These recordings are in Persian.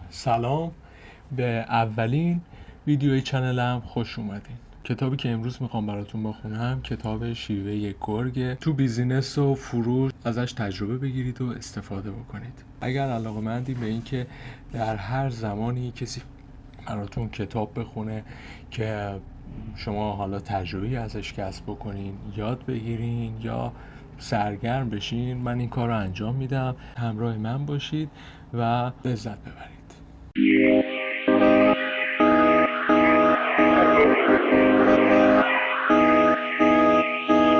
سلام، به اولین ویدیوی چنلم خوش اومدین. کتابی که امروز میخوام براتون بخونم کتاب شیوه گرگ. تو بیزینس و فروش ازش تجربه بگیرید و استفاده بکنید. اگر علاقه‌مندی به این که در هر زمانی کسی براتون کتاب بخونه که شما حالا تجربه ازش کسب بکنین، یاد بگیرین یا سرگرم بشین، من این کار رو انجام میدم. همراه من باشید و لذت ببرید.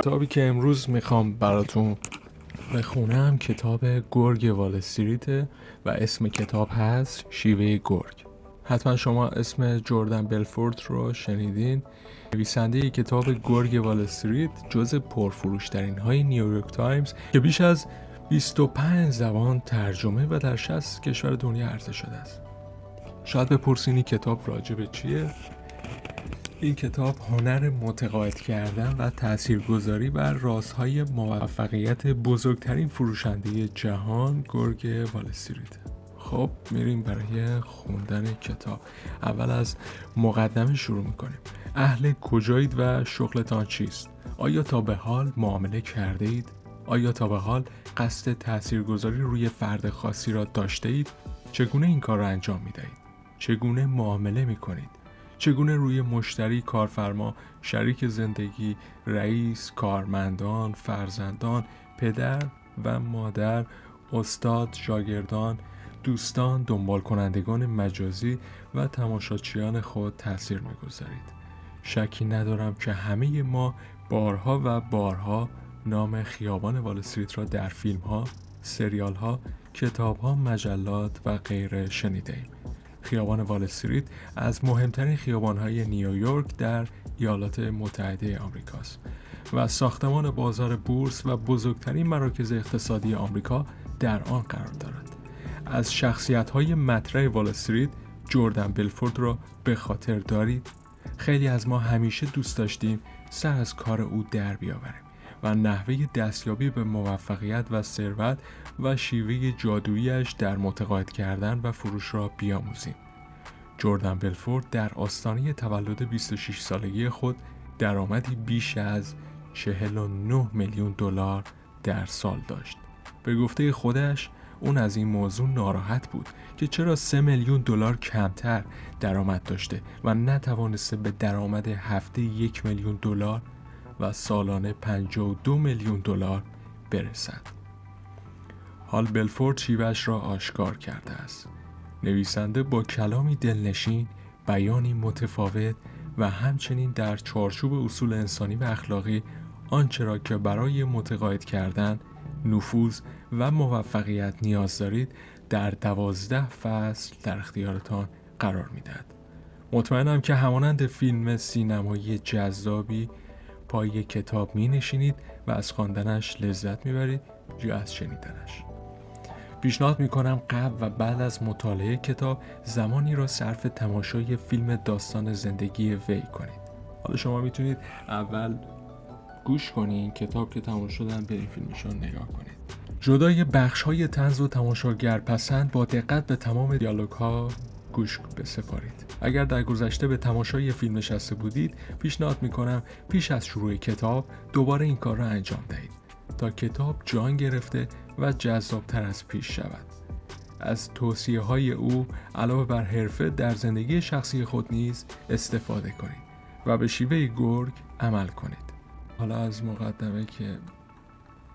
کتابی که امروز میخوام براتون بخونم کتاب گرگ وال استریت و اسم کتاب هست شیوه گرگ. حتما شما اسم جردن بلفورد رو شنیدین. نویسنده کتاب گرگ وال استریت جز پرفروش‌ترین های نیویورک تایمز که بیش از 25 زبان ترجمه و در 60 کشور دنیا عرضه شده است. شاید بپرسین این کتاب راجع به چیه؟ این کتاب هنر متقاعد کردن و تاثیرگذاری بر رازهای موفقیت بزرگترین فروشنده جهان گرگ وال استریت. خب میریم برای خوندن کتاب. اول از مقدمه شروع میکنیم. اهل کجایید و شغلتان چیست؟ آیا تا به حال معامله کرده اید؟ آیا تا به حال قصد تاثیرگذاری روی فرد خاصی را داشته اید؟ چگونه این کار را انجام میدهید؟ چگونه معامله میکنید؟ چگونه روی مشتری، کارفرما، شریک زندگی، رئیس، کارمندان، فرزندان، پدر و مادر، استاد، شاگردان، دوستان، دنبال کنندگان مجازی و تماشاچیان خود تأثیر می‌گذارید؟ شکی ندارم که همه ما بارها و بارها نام خیابان وال استریت را در فیلم‌ها، سریال‌ها، کتاب‌ها، مجلات و غیره شنیده‌ایم. خیابان وال استریت از مهمترین خیابان‌های نیویورک در ایالات متحده آمریکاست و ساختمان بازار بورس و بزرگترین مراکز اقتصادی آمریکا در آن قرار دارد. از شخصیت‌های مطرح وال استریت جردن بلفورد را به خاطر دارید؟ خیلی از ما همیشه دوست داشتیم سر از کار او در بیاوریم و نحوه دستیابی به موفقیت و ثروت و شیوه جادویی‌اش در متقاعد کردن و فروش را بیاموزیم. جردن بلفورد در آستانه تولد 26 سالگی خود درآمدی بیش از 49 میلیون دلار در سال داشت. به گفته خودش اون از این موضوع ناراحت بود که چرا 3 میلیون دلار کمتر درآمد داشته و نتوانسته به درآمد هفته 1 میلیون دلار و سالانه 52 میلیون دلار برسد. حال بلفورد شیوه‌اش را آشکار کرده است. نویسنده با کلامی دلنشین، بیانی متفاوت و همچنین در چارچوب اصول انسانی و اخلاقی آنچه را که برای متقاعد کردن، نفوذ و موفقیت نیاز دارید در 12 فصل در اختیارتان قرار می‌دهد. مطمئنم که همانند فیلم سینمایی جذابی پای کتاب می‌نشینید و از خواندنش لذت می‌برید یا از شنیدنش. پیشنهاد می‌کنم قبل و بعد از مطالعه کتاب زمانی را صرف تماشای فیلم داستان زندگی وی کنید. حالا شما میتونید اول گوش کنین، کتاب که تمام شدن برین فیلمشون نگاه کنید. جدای بخش‌های طنز و تماشاگر پسند با دقت به تمام دیالوگ‌ها گوش بسپارید. اگر در گذشته به تماشای فیلم نشسته بودید، پیشنهاد می‌کنم پیش از شروع کتاب دوباره این کار را انجام دهید تا کتاب جان گرفته و جذابتر از پیش شود. از توصیه‌های او علاوه بر حرفه در زندگی شخصی خود نیز استفاده کنید و به شیوه گرگ عمل کنید. حالا از مقدمه که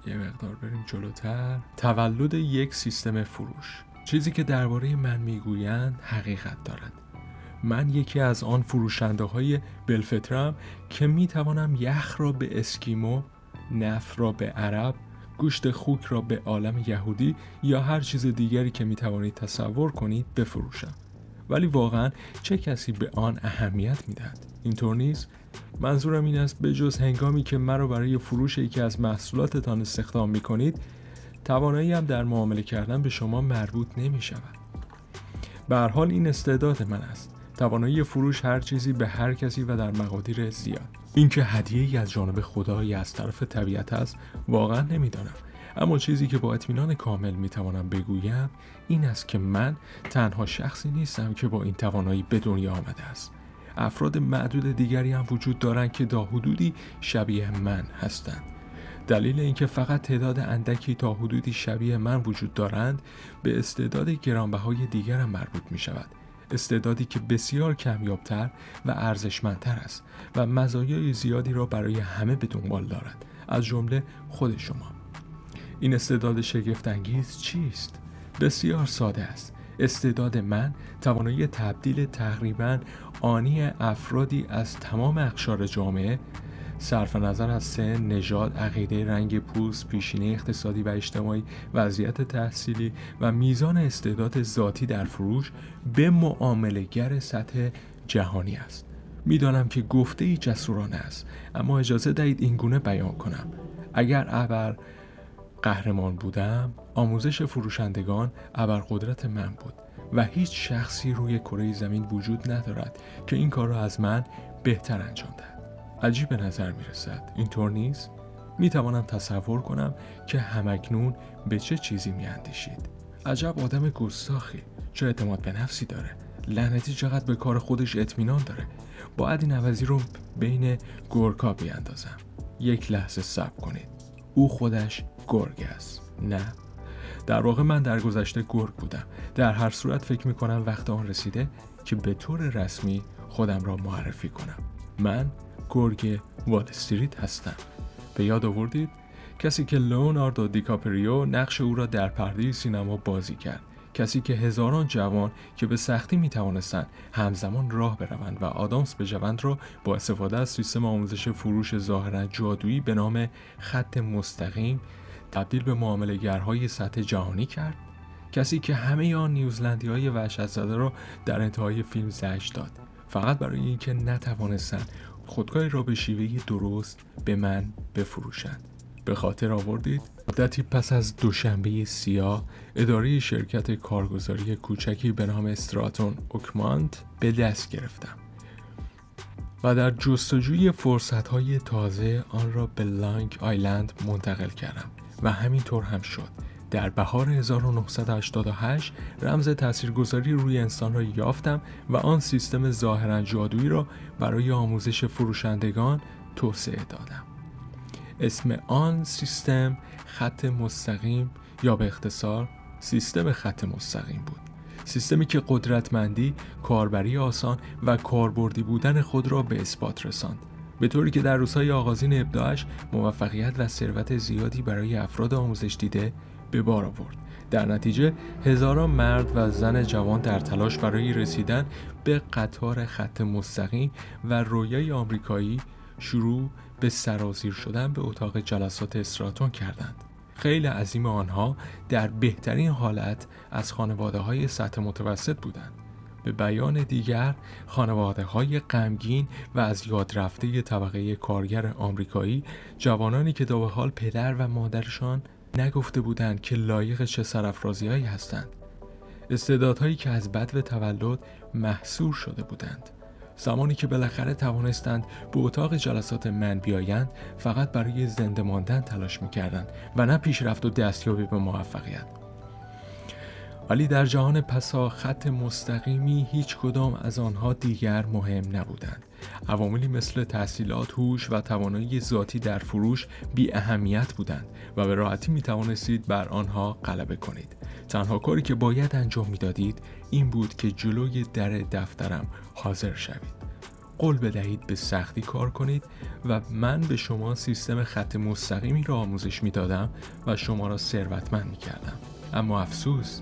یه مقدار بریم جلوتر. تولد یک سیستم فروش. چیزی که درباره من میگویند حقیقت دارد. من یکی از آن فروشنده‌های بالفطره‌ام که میتوانم یخ را به اسکیمو، نفت را به عرب، گوشت خوک را به عالم یهودی یا هر چیز دیگری که میتوانید تصور کنید بفروشم. ولی واقعا چه کسی به آن اهمیت میدهد؟ اینطور نیست؟ منظورم این است بجز هنگامی که مرا برای فروش یکی از محصولاتتان استخدام میکنید، توانایی هم در معامله کردن به شما مربوط نمی شود. به هر حال این استعداد من است. توانایی فروش هر چیزی به هر کسی و در مقادیر زیاد. اینکه هدیه‌ای از جانب خدا یا از طرف طبیعت است واقعا نمیدانم. اما چیزی که با اطمینان کامل میتوانم بگویم این است که من تنها شخصی نیستم که با این توانایی به دنیا آمده است. افراد معدود دیگری هم وجود دارند که تا حدودی شبیه من هستند. دلیل اینکه فقط تعداد اندکی تا حدودی شبیه من وجود دارند به استعداد گرانبهای دیگرم مربوط می شود. استعدادی که بسیار کمیابتر و ارزشمندتر است و مزایای زیادی را برای همه به دنبال دارد، از جمله خود شما. این استعداد شگفت‌انگیز چیست؟ بسیار ساده است. استعداد من توانایی تبدیل تقریباً آنی افرادی از تمام اقشار جامعه، صرف نظر از سن، نژاد، عقیده، رنگ پوست، پیشینه اقتصادی و اجتماعی، وضعیت تحصیلی و میزان استعداد ذاتی در فروش، به معامله‌گر سطح جهانی است. میدانم که گفته‌ای جسورانه است، اما اجازه دهید این گونه بیان کنم. اگر ابر قهرمان بودم، آموزش فروشندگان ابرقدرت من بود و هیچ شخصی روی کره زمین وجود ندارد که این کار را از من بهتر انجام دهد. عجیب به نظر می رسد، اینطور نیست؟ می توانم تصور کنم که همکنون به چه چیزی می اندیشید. عجب آدم گستاخی، چه اعتماد به نفسی داره، لعنتی چقدر به کار خودش اطمینان داره. باید این عوضی رو بین گورکا بیاندازم. یک لحظه صبر کنید، او خودش گرگ است؟ نه، در واقع من در گذشته گرگ بودم. در هر صورت فکر می کنم وقت آن رسیده که به طور رسمی خودم را معرفی کنم. من گرگ وال استریت هستم. به یاد آوردید؟ کسی که لئوناردو دیکاپریو نقش او را در پرده سینما بازی کرد. کسی که هزاران جوان که به سختی می توانستند همزمان راه بروند و آدامس بجوند را با استفاده از سیستم آموزش فروش ظاهراً جادویی به نام خط مستقیم تبدیل به معامله‌گرهای سطح جهانی کرد. کسی که همه آن نیوزلندی‌های وحشت زده را در انتهای فیلم زجر داد، فقط برای اینکه نتوانستند خودکاری را به شیوهی درست به من بفروشند. به خاطر آوردید؟ مدتی پس از دوشنبه سیاه، اداره شرکت کارگزاری کوچکی به نام استراتون اوکمانت به دست گرفتم و در جستجوی فرصت‌های تازه آن را به لانگ آیلند منتقل کردم و همینطور هم شد. در بهار 1988 رمز تاثیرگذاری روی انسان را یافتم و آن سیستم ظاهراً جادویی را برای آموزش فروشندگان توسعه دادم. اسم آن سیستم خط مستقیم یا به اختصار سیستم خط مستقیم بود. سیستمی که قدرتمندی، کاربری آسان و کاربردی بودن خود را به اثبات رساند، به طوری که در روزهای آغازین ابداعش موفقیت و ثروت زیادی برای افراد آموزش دیده به بار آورد. در نتیجه هزاران مرد و زن جوان در تلاش برای رسیدن به قطار خط مستقیم و رویای آمریکایی شروع به سرازیر شدن به اتاق جلسات استراتون کردند. خیلی عظیم آنها در بهترین حالت از خانواده‌های سطح متوسط بودند. به بیان دیگر، خانواده‌های غمگین و از یاد رفته طبقه کارگر آمریکایی، جوانانی که تا به حال پدر و مادرشان نگفته بودند که لایق چه سرافرازی‌هایی هستند. استعدادهایی که از بدو تولد محصور شده بودند. زمانی که بالاخره توانستند به اتاق جلسات من بیایند، فقط برای زنده ماندن تلاش می‌کردند و نه پیشرفت و دستیابی به موفقیت. ولی در جهان پسا خط مستقیمی هیچ کدام از آنها دیگر مهم نبودند. عواملی مثل تحصیلات، هوش و توانایی ذاتی در فروش بی اهمیت بودند و به راحتی می توانستید بر آنها غلبه کنید. تنها کاری که باید انجام می دادید این بود که جلوی در دفترم حاضر شوید. قول بدهید به سختی کار کنید و من به شما سیستم خط مستقیمی را آموزش می دادم و شما را ثروتمند می کردم. اما افسوس،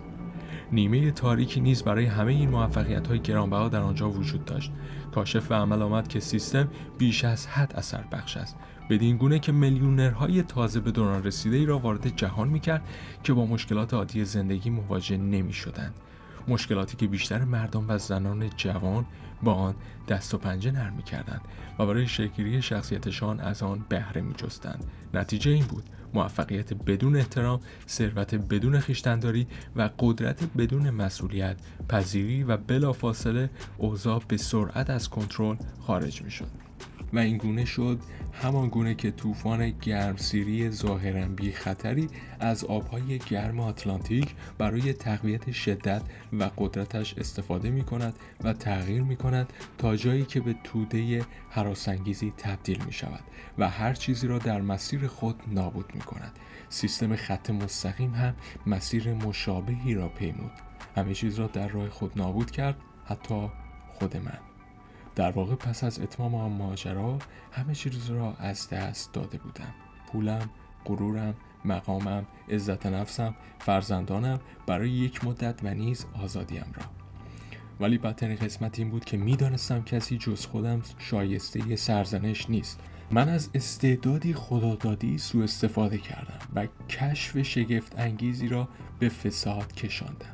نیمه تاریکی نیز برای همه این موفقیت‌های گرانبها در آنجا وجود داشت. کاشف به عمل آمد که سیستم بیش از حد اثر بخش است، بدین گونه که میلیونرهای تازه به دوران رسیده‌ای را وارد جهان می‌کرد که با مشکلات عادی زندگی مواجه نمی‌شدند. مشکلاتی که بیشتر مردم و زنان جوان با آن دست و پنجه نرم می‌کردند و برای شکل‌گیری شخصیتشان از آن بهره می‌جستند. نتیجه این بود: موفقیت بدون احترام، ثروت بدون خویشتن‌داری و قدرت بدون مسئولیت پذیری و بلافاصله اوضاع به سرعت از کنترل خارج می‌شد. و این گونه شد همان گونه که طوفان گرمسیری ظاهراً بی خطری از آبهای گرم آتلانتیک برای تقویت شدت و قدرتش استفاده می کند و تغییر می کند تا جایی که به توده هراس‌انگیزی تبدیل می شود و هر چیزی را در مسیر خود نابود می کند. سیستم خط مستقیم هم مسیر مشابهی را پیمود. همه چیز را در راه خود نابود کرد، حتی خود من. در واقع پس از اتمام آن ماجرا همه چیز را از دست داده بودم. پولم، غرورم، مقامم، عزت نفسم، فرزندانم، برای یک مدت و نیز آزادیم را. ولی بدترین قسمت این بود که میدانستم کسی جز خودم شایسته سرزنش نیست. من از استعدادی خدادادی سوء استفاده کردم و کشف شگفت انگیزی را به فساد کشاندم.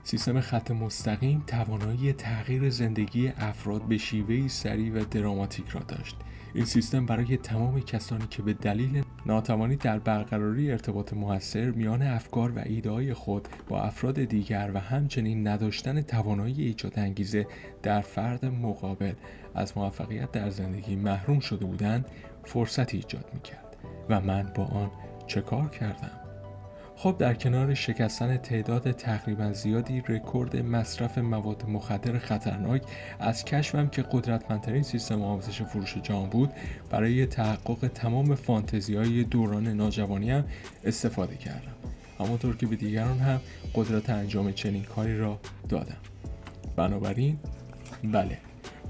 سیستم خط مستقیم توانایی تغییر زندگی افراد به شیوهی سریع و دراماتیک را داشت. این سیستم برای تمام کسانی که به دلیل ناتوانی در برقراری ارتباط مؤثر میان افکار و ایده‌های خود با افراد دیگر و همچنین نداشتن توانایی ایجاد انگیزه در فرد مقابل از موفقیت در زندگی محروم شده بودند، فرصتی ایجاد می‌کرد. و من با آن چه کار کردم؟ خب در کنار شکستن تعداد تقریبا زیادی رکورد مصرف مواد مخدر خطرناک، از کشفم که قدرتمندترین سیستم آموزش فروش جهان بود، برای تحقق تمام فانتزی‌های دوران نوجوانیم استفاده کردم. همانطور که به دیگران هم قدرت انجام چنین کاری را دادم. بنابراین بله،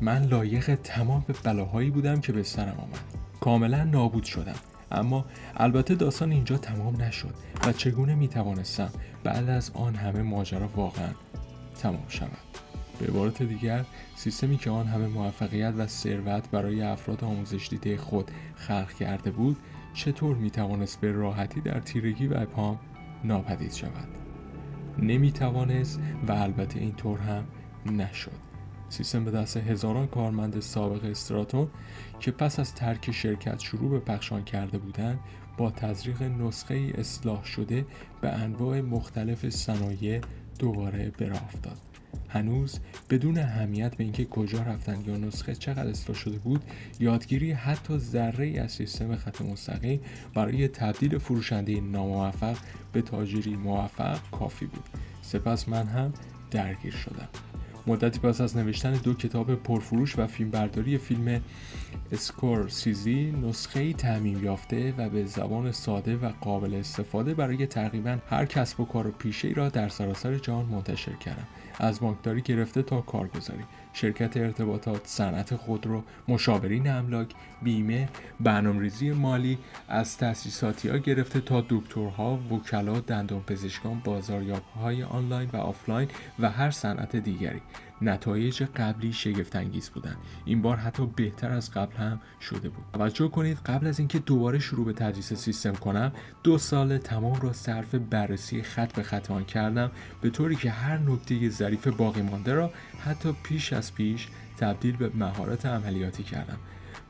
من لایق تمام بلاهایی بودم که به سرم آمد. کاملا نابود شدم. اما البته داستان اینجا تمام نشد و چگونه می توانستم بعد از آن همه ماجرا واقعا تمام شود. به عبارت دیگر، سیستمی که آن همه موفقیت و ثروت برای افراد آموزش دیده خود خلق کرده بود، چطور می توانست به راحتی در تیرگی و ابهام ناپدید شود؟ نمی توانست و البته اینطور هم نشد. سیستم به دست هزاران کارمند سابق استراتون که پس از ترک شرکت شروع به پخشان کرده بودند، با تزریق نسخه اصلاح شده به انواع مختلف صنایع دوباره به راه افتاد. هنوز بدون اهمیت به اینکه کجا رفتند یا نسخه چقدر اصلاح شده بود، یادگیری حتی ذره‌ای از سیستم خط مستقیم برای تبدیل فروشنده ناموفق به تاجری موفق کافی بود. سپس من هم درگیر شدم. مدتی پس از نوشتن 2 کتاب پرفروش و فیلمبرداری فیلم اسکورسیزی، نسخه‌ای تعمیم یافته و به زبان ساده و قابل استفاده برای تقریباً هر کسب و کار و پیشه‌ای را در سراسر جهان منتشر کردم. از بانکداری گرفته تا کارگزاری، شرکت ارتباطات، صنعت خودرو، مشاورین املاک، بیمه، برنامه‌ریزی مالی، از تأسیساتی‌ها گرفته تا دکترها، وکلا، دندانپزشکان، بازاریاب‌های آنلاین و آفلاین و هر صنعت دیگری. نتایج قبلی شگفت‌انگیز بودند. این بار حتی بهتر از قبل هم شده بود. توجه کنید، قبل از اینکه دوباره شروع به تدریس سیستم کنم، 2 سال تمام را صرف بررسی خط به خط آن کردم، به طوری که هر نکته ظریف باقی مانده را حتی پیش از پیش تبدیل به مهارت عملیاتی کردم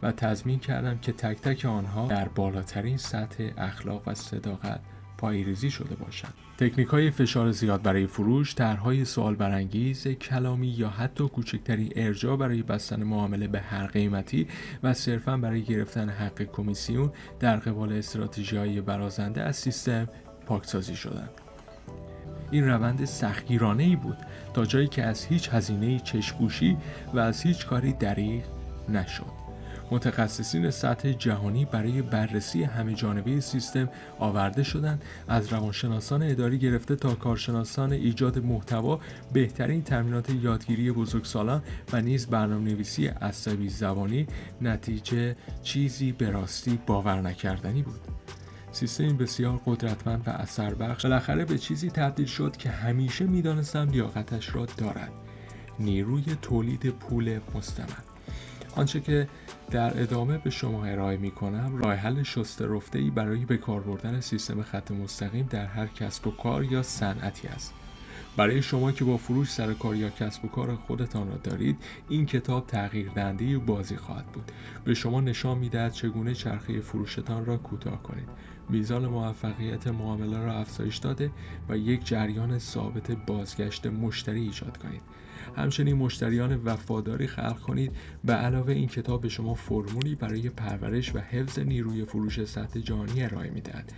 و تضمین کردم که تک تک آنها در بالاترین سطح اخلاق و صداقت پایه‌ریزی شده باشند. تکنیک‌های فشار زیاد برای فروش، طرح‌های سوال برانگیز، کلامی یا حتی کوچکترین ارجاع برای بستن معامله به هر قیمتی و صرفاً برای گرفتن حق کمیسیون در قبال استراتژی‌های برازنده از سیستم پاکسازی شدند. این روند سختگیرانه‌ای بود تا جایی که از هیچ هزینه‌ای چشم‌پوشی و از هیچ کاری دریغ نشد. متخصصین سطح جهانی برای بررسی همه جانبه سیستم آورده شدند، از روانشناسان اداری گرفته تا کارشناسان ایجاد محتوا، بهترین تمرینات یادگیری بزرگسالان و نیز برنامه‌نویسی عصبی زبانی. نتیجه چیزی به راستی باور نکردنی بود. سیستمی بسیار قدرتمند و اثربخش بالاخره به چیزی تبدیل شد که همیشه می‌دانستم لیاقتش را دارد: نیروی تولید پول مستمر. آنچه که در ادامه به شما ارائه می‌کنم، راه حل شسته رفته‌ای برای به کار بردن سیستم خط مستقیم در هر کسب و کار یا صنعتی است. برای شما که با فروش سر کار یا کسب و کار خودتان را دارید، این کتاب تغییردهنده بازی خواهد بود. به شما نشان می‌دهد چگونه چرخه فروشتان را کوتاه کنید، میزان موفقیت معامله را افزایش داده و یک جریان ثابت بازگشت مشتری ایجاد کنید. همچنین مشتریان وفاداری خلق کنید. به علاوه این کتاب به شما فرمولی برای پرورش و حفظ نیروی فروش سطح جهانی ارائه می‌دهد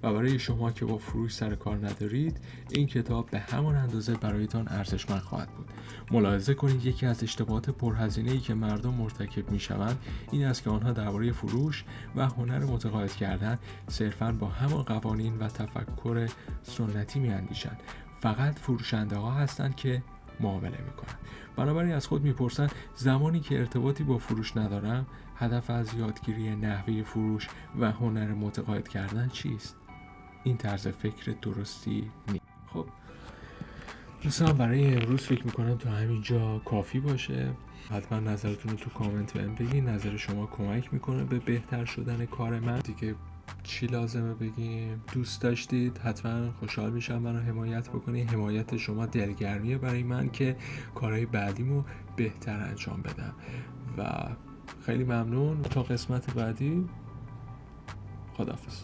و برای شما که با فروش سر کار ندارید این کتاب به همان اندازه برایتان ارزشمند خواهد بود. ملاحظه کنید یکی از اشتباهات پرهزینه‌ای که مردم مرتکب می‌شوند این است که آنها درباره فروش و هنر متقاعد کردن صرفاً با همان قوانین و تفکر سنتی می‌اندیشند. فقط فروشنده‌ها هستند که معامله می‌کنند. بنابراین از خود می‌پرسند زمانی که ارتباطی با فروش ندارم هدف از یادگیری نحوه فروش و هنر متقاعد کردن چیست؟ این طرز فکر درستی نیست. خب دوستان برای امروز فکر میکنم تا همینجا کافی باشه. حتما نظرتون رو تو کامنت بهم بگین. نظر شما کمک میکنه به بهتر شدن کار من. دیگه چی لازمه بگیم؟ دوست داشتید حتما خوشحال میشم منو حمایت بکنید. حمایت شما دلگرمیه برای من که کارهای بعدیمو بهتر انجام بدم و خیلی ممنون. تا قسمت بعدی خداحافظ.